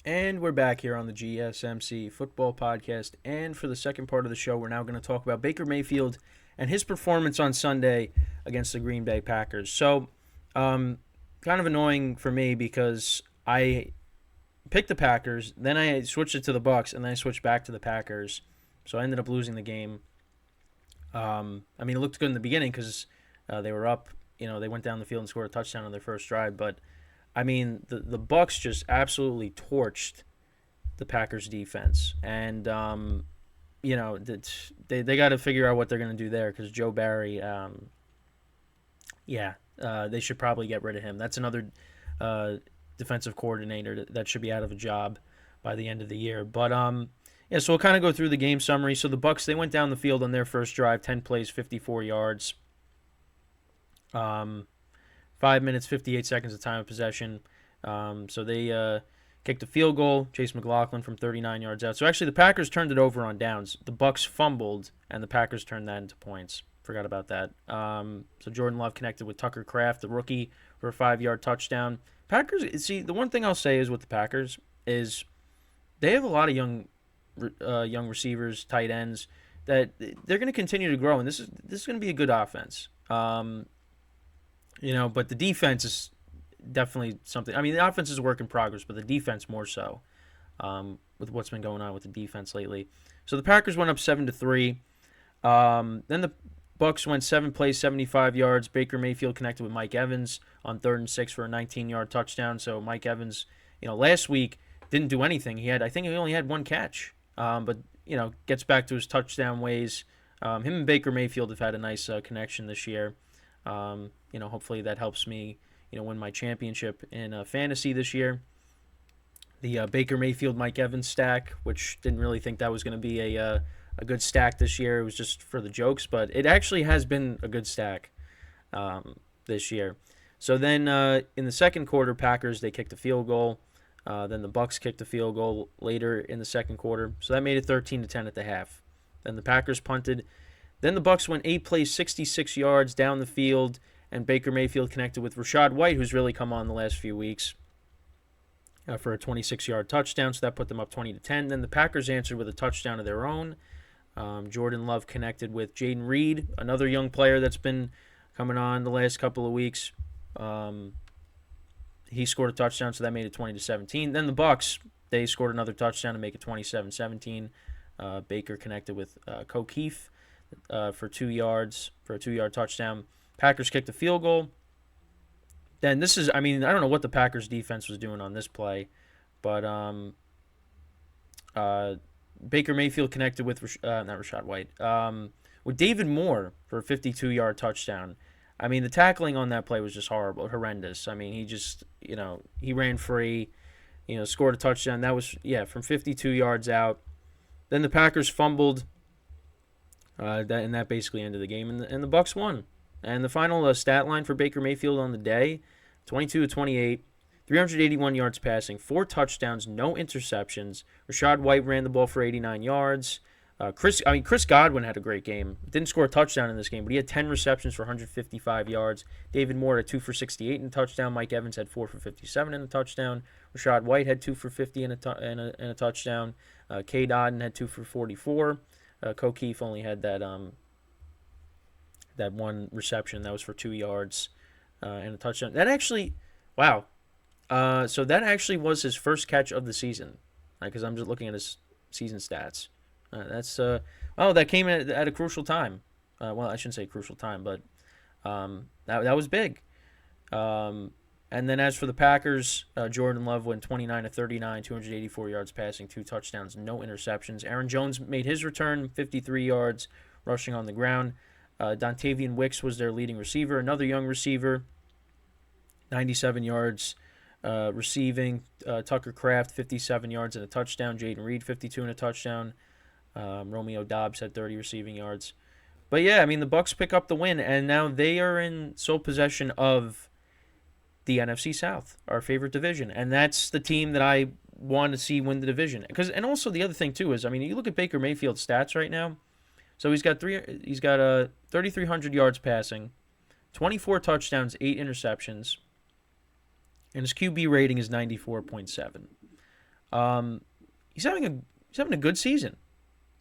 And we're back here on the GSMC football podcast. And for the second part of the show, we're now going to talk about Baker Mayfield and his performance on Sunday against the Green Bay Packers. So, kind of annoying for me because I picked the Packers, then I switched it to the Bucks, and then I switched back to the Packers. So I ended up losing the game. It looked good in the beginning because they were up. They went down the field and scored a touchdown on their first drive, but the Bucks just absolutely torched the Packers defense, and they got to figure out what they're going to do there because Joe Barry, they should probably get rid of him. That's another defensive coordinator that should be out of a job by the end of the year. But so we'll kind of go through the game summary. So the Bucks, they went down the field on their first drive, 10 plays, 54 yards. 5 minutes, 58 seconds of time of possession. So they kicked a field goal. Chase McLaughlin from 39 yards out. So actually, the Packers turned it over on downs. The Bucks fumbled, and the Packers turned that into points. Forgot about that. So Jordan Love connected with Tucker Kraft, the rookie, for a 5-yard touchdown. Packers. See, the one thing I'll say is with the Packers is they have a lot of young receivers, tight ends that they're going to continue to grow, and this is going to be a good offense. But the defense is definitely something. The offense is a work in progress, but the defense more so, with what's been going on with the defense lately. So the Packers went up 7-3. Then the Bucks went 7 plays, 75 yards. Baker Mayfield connected with Mike Evans on 3rd and 6 for a 19-yard touchdown. So Mike Evans, last week didn't do anything. I think he only had 1 catch, but gets back to his touchdown ways. Him and Baker Mayfield have had a nice connection this year. Hopefully that helps me, win my championship in fantasy this year. The Baker Mayfield Mike Evans stack, which didn't really think that was going to be a good stack this year. It was just for the jokes, but it actually has been a good stack this year. So then in the second quarter, Packers, they kicked a field goal. Then the Bucks kicked a field goal later in the second quarter. So that made it 13-10 at the half. Then the Packers punted. Then the Bucks went 8 plays, 66 yards down the field, and Baker Mayfield connected with Rachaad White, who's really come on the last few weeks, for a 26-yard touchdown. So that put them up 20-10. Then the Packers answered with a touchdown of their own. Jordan Love connected with Jaden Reed, another young player that's been coming on the last couple of weeks. He scored a touchdown, so that made it 20-17. Then the Bucks, they scored another touchdown to make it 27-17. Baker connected with O'Keefe for 2 yards for a 2-yard touchdown. Packers kicked a field goal. Then this is, I don't know what the Packers defense was doing on this play, but Baker Mayfield connected with not Rachaad White, with David Moore for a 52-yard touchdown. The tackling on that play was just horrendous. He just, he ran free, scored a touchdown. That was, from 52 yards out. Then the Packers fumbled, and that basically ended the game, and the Bucks won. And the final stat line for Baker Mayfield on the day, 22-28, 381 yards passing, 4 touchdowns, no interceptions. Rachaad White ran the ball for 89 yards. Chris Godwin had a great game. Didn't score a touchdown in this game, but he had 10 receptions for 155 yards. David Moore had 2 for 68 in a touchdown. Mike Evans had 4 for 57 in a touchdown. Rachaad White had 2 for 50 in a touchdown. K. Dodden had 2 for 44. O'Keefe only had that 1 reception. That was for 2 yards and a touchdown. That actually, wow. So that actually was his first catch of the season, because I'm just looking at his season stats. That came at a crucial time. I shouldn't say crucial time, but that was big. And then as for the Packers, Jordan Love went 29-39, 284 yards passing, 2 touchdowns, no interceptions. Aaron Jones made his return, 53 yards rushing on the ground. Dontavian Wicks was their leading receiver, another young receiver, 97 yards receiving. Tucker Kraft, 57 yards and a touchdown. Jaden Reed, 52 and a touchdown. Romeo Doubs had 30 receiving yards. But yeah, the Bucks pick up the win, and now they are in sole possession of the NFC South, our favorite division, and that's the team that I want to see win the division. And also the other thing too is, you look at Baker Mayfield's stats right now. So he's got 3,300 yards passing, 24 touchdowns, 8 interceptions, and his QB rating is 94.7. Um, he's having a good season.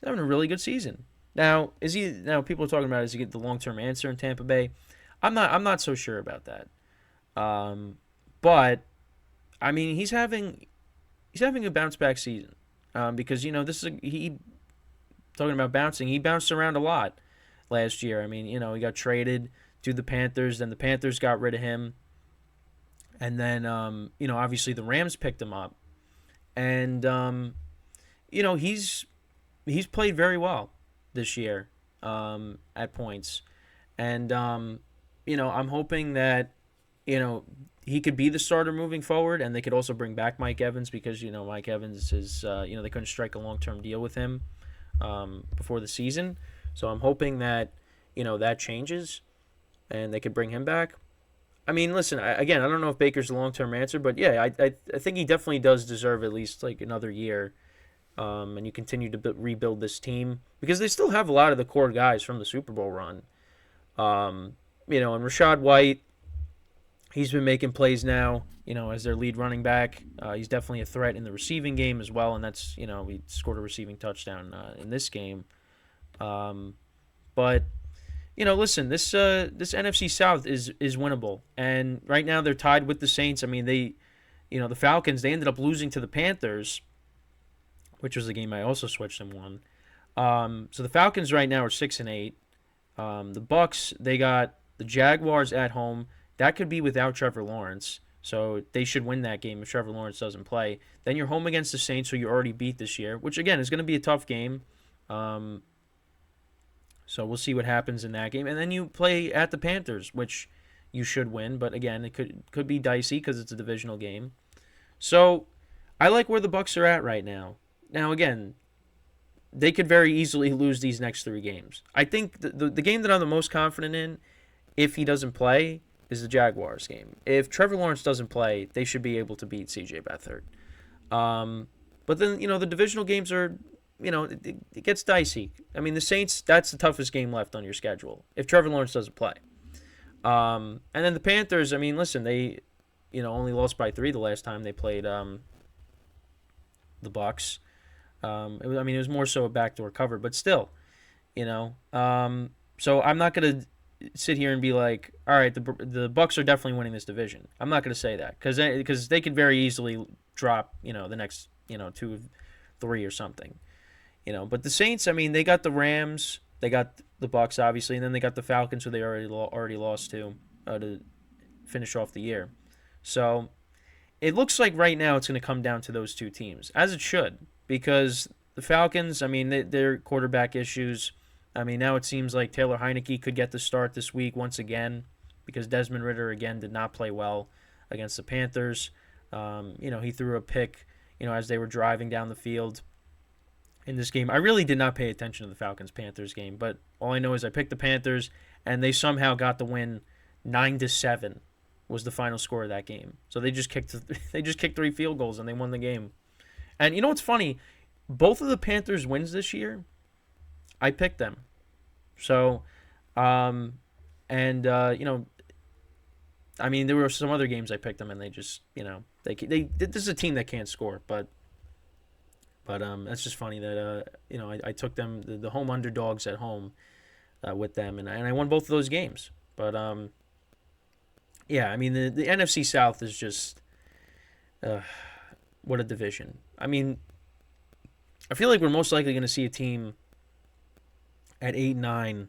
He's having a really good season. Now, is he? Now people are talking about is he get the long term answer in Tampa Bay? I'm not so sure about that. But I mean, he's having a bounce back season. Because this is he talking about bouncing. He bounced around a lot last year. I mean, he got traded to the Panthers, then the Panthers got rid of him, and then obviously the Rams picked him up, and he's played very well this year at points, and I'm hoping that he could be the starter moving forward, and they could also bring back Mike Evans because Mike Evans is they couldn't strike a long term deal with him before the season, so I'm hoping that that changes, and they could bring him back. I mean, listen, I don't know if Baker's the long term answer, but yeah, I think he definitely does deserve at least like another year, and you continue to rebuild this team because they still have a lot of the core guys from the Super Bowl run. And Rashad White, he's been making plays now, as their lead running back. He's definitely a threat in the receiving game as well, and that's, he scored a receiving touchdown in this game. But, listen, this NFC South is winnable, and right now they're tied with the Saints. I mean, the Falcons, they ended up losing to the Panthers, which was the game I also switched and won. So the Falcons right now are 6-8. The Bucks, they got the Jaguars at home. That could be without Trevor Lawrence, so they should win that game if Trevor Lawrence doesn't play. Then you're home against the Saints, who you already beat this year, which again is going to be a tough game. So we'll see what happens in that game. And then you play at the Panthers, which you should win, but again, it could be dicey because it's a divisional game. So I like where the Bucks are at right now. Now again, they could very easily lose these next 3 games. I think the game that I'm the most confident in, if he doesn't play, is the Jaguars game. If Trevor Lawrence doesn't play, they should be able to beat C.J. Beathard. But then, the divisional games are, it gets dicey. I mean, the Saints, that's the toughest game left on your schedule if Trevor Lawrence doesn't play. And then the Panthers, I mean, listen, they, only lost by 3 the last time they played the Bucks. It was more so a backdoor cover, but still, so I'm not going to sit here and be like, all right, the Bucks are definitely winning this division. I'm not going to say that because they could very easily drop, the next, 2, 3 or something, But the Saints, I mean, they got the Rams, they got the Bucks obviously, and then they got the Falcons, who they already lost to finish off the year. So it looks like right now it's going to come down to those 2 teams, as it should, because the Falcons, I mean, their quarterback issues. I mean, now it seems like Taylor Heineke could get the start this week once again because Desmond Ridder, again, did not play well against the Panthers. He threw a pick, as they were driving down the field in this game. I really did not pay attention to the Falcons-Panthers game, but all I know is I picked the Panthers, and they somehow got the win. 9-7 was the final score of that game. So they just kicked 3 field goals, and they won the game. And you know what's funny? Both of the Panthers' wins this year, I picked them. So, I mean, there were some other games I picked them, and they just, this is a team that can't score, but that's just funny that, I took them, the home underdogs at home with them, and I won both of those games. But, yeah, I mean, the NFC South is just, what a division. I mean, I feel like we're most likely going to see a team at 8-9,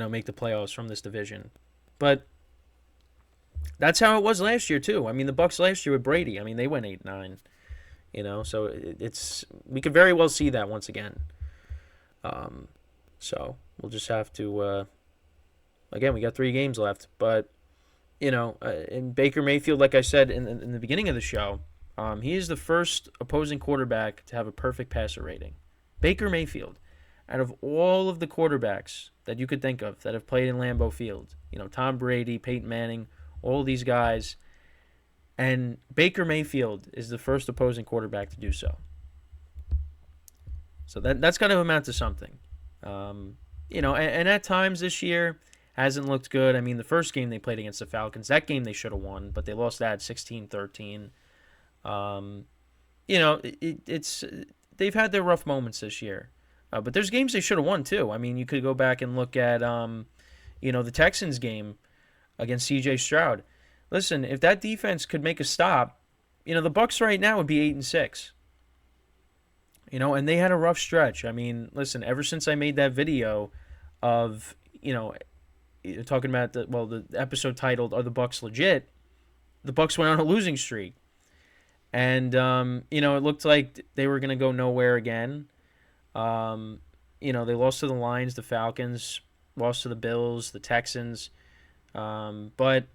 make the playoffs from this division. But that's how it was last year too. I mean, the Bucks last year with Brady, I mean, they went 8-9. So we could very well see that once again. So we'll just have to. Again, we got 3 games left, but in Baker Mayfield, like I said in the beginning of the show, he is the first opposing quarterback to have a perfect passer rating. Baker Mayfield. Out of all of the quarterbacks that you could think of that have played in Lambeau Field, Tom Brady, Peyton Manning, all these guys, and Baker Mayfield is the first opposing quarterback to do so. So that's kind of amount to something. And at times this year hasn't looked good. I mean, the first game they played against the Falcons, that game they should have won, but they lost that 16-13. it's they've had their rough moments this year, but there's games they should have won too. I mean, you could go back and look at the Texans game against C.J. Stroud. Listen, if that defense could make a stop, the Bucs right now would be 8-6. And they had a rough stretch. I mean, listen, ever since I made that video of talking about the episode titled "Are the Bucs Legit?" The Bucs went on a losing streak, and it looked like they were going to go nowhere again. They lost to the Lions, the Falcons, lost to the Bills, the Texans, but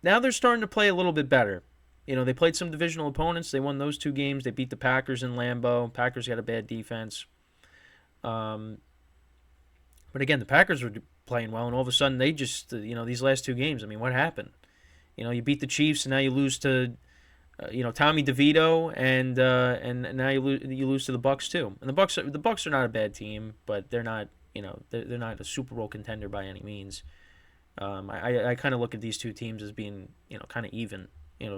now they're starting to play a little bit better. They played some divisional opponents. They won those 2 games. They beat the Packers in Lambeau. Packers got a bad defense. But again, the Packers were playing well, and all of a sudden they just, these last 2 games, I mean, what happened? You beat the Chiefs, and now you lose to, Tommy DeVito, and now you lose to the Bucs too. And the Bucs are not a bad team, but they're not, they're not a Super Bowl contender by any means. I kind of look at these 2 teams as being, kind of even,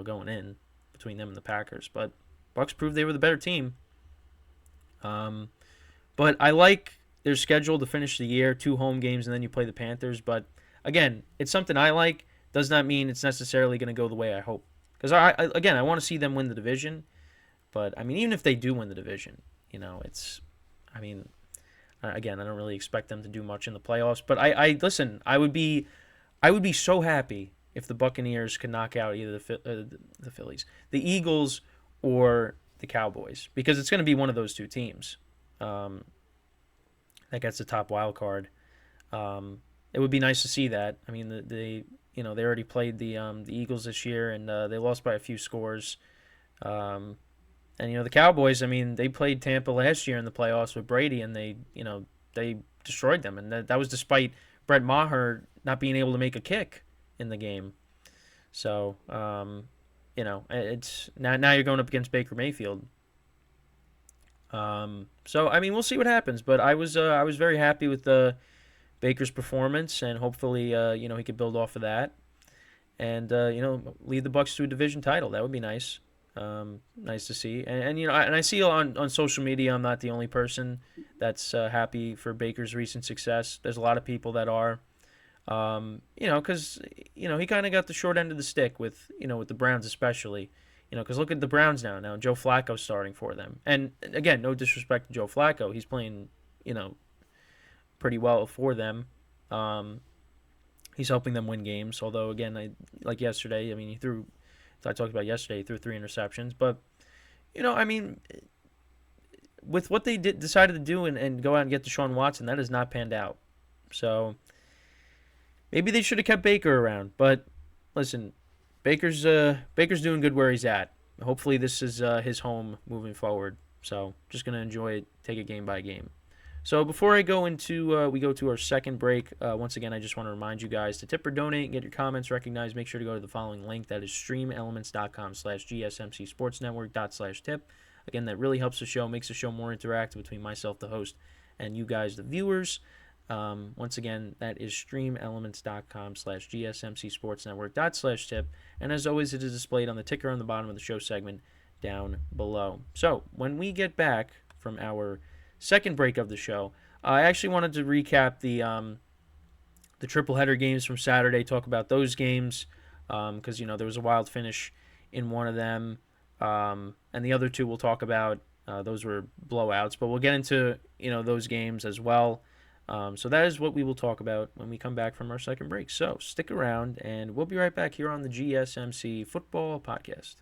going in between them and the Packers. But Bucs proved they were the better team. But I like their schedule to finish the year, 2 home games, and then you play the Panthers. But again, it's something I like. Does not mean it's necessarily going to go the way I hope. Because I want to see them win the division. But I mean, even if they do win the division, again, I don't really expect them to do much in the playoffs. But listen, I would be so happy if the Buccaneers could knock out either the Phillies, the Eagles, or the Cowboys, because it's going to be one of those 2 teams that gets the top wild card. It would be nice to see that. I mean, they already played the Eagles this year, and they lost by a few scores. And the Cowboys, I mean, they played Tampa last year in the playoffs with Brady, and they destroyed them, and that was despite Brett Maher not being able to make a kick in the game. So, it's now you're going up against Baker Mayfield. So I mean, we'll see what happens, but I was very happy with Baker's performance, and hopefully he could build off of that, and lead the Bucs to a division title. That would be nice. Nice to see, and I see on social media, I'm not the only person that's happy for Baker's recent success. There's a lot of people that are. Because he kind of got the short end of the stick with the Browns especially. Because look at the Browns now. Now Joe Flacco's starting for them, and again, no disrespect to Joe Flacco, he's playing pretty well for them. He's helping them win games. Although again, like yesterday, I mean, I talked about yesterday, he threw 3 interceptions, but I mean, with what they decided to do and go out and get Deshaun Watson, that has not panned out. So. Maybe they should have kept Baker around, but listen, Baker's doing good where he's at. Hopefully, this is his home moving forward. So, just gonna enjoy it, take it game by game. So, before I go into we go to our second break. Once again, I just want to remind you guys to tip or donate and get your comments recognized. Make sure to go to the following link. That is streamelements.com/gsmcsportsnetwork./tip. Again, that really helps the show, makes the show more interactive between myself, the host, and you guys, the viewers. Once again, that is streamelements.com/gsmcsportsnetwork./tip. And as always, it is displayed on the ticker on the bottom of the show segment down below. So when we get back from our second break of the show, I actually wanted to recap the triple header games from Saturday, talk about those games, because there was a wild finish in one of them, and the other 2 we'll talk about. Those were blowouts, but we'll get into those games as well. So that is what we will talk about when we come back from our second break. So stick around, and we'll be right back here on the GSMC Football Podcast.